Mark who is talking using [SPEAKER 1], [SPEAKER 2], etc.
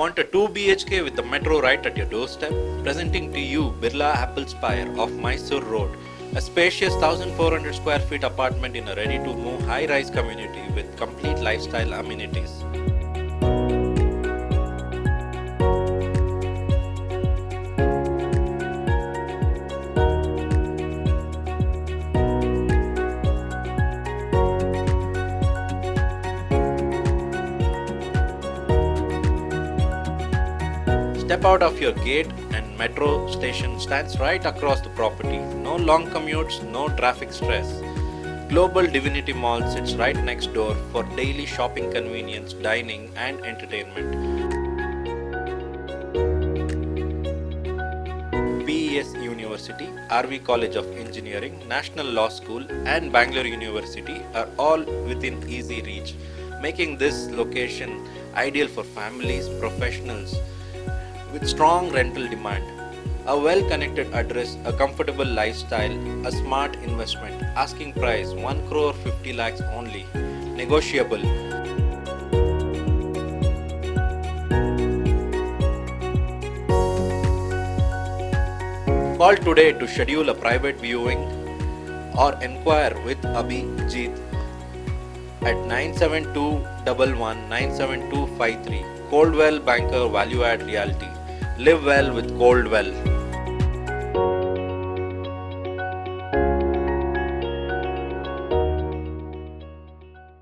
[SPEAKER 1] Want a 2 BHK with the metro right at your doorstep? Presenting to you Birla Apple Spire of Mysore Road, a spacious 1400 square feet apartment in a ready-to-move high-rise community with complete lifestyle amenities. Step out of your gate and metro station stands right across the property. No long commutes, no traffic stress. Global Divinity Mall sits right next door for daily shopping convenience, dining and entertainment. PES University, RV College of Engineering, National Law School and Bangalore University are all within easy reach, making this location ideal for families, professionals, with strong rental demand. A well-connected address, a comfortable lifestyle, a smart investment. Asking price 1 crore 50 lakhs only. Negotiable. Call today to schedule a private viewing or inquire with Abhijit at 97211 97253. Coldwell Banker Value Add Realty. Live well with Coldwell.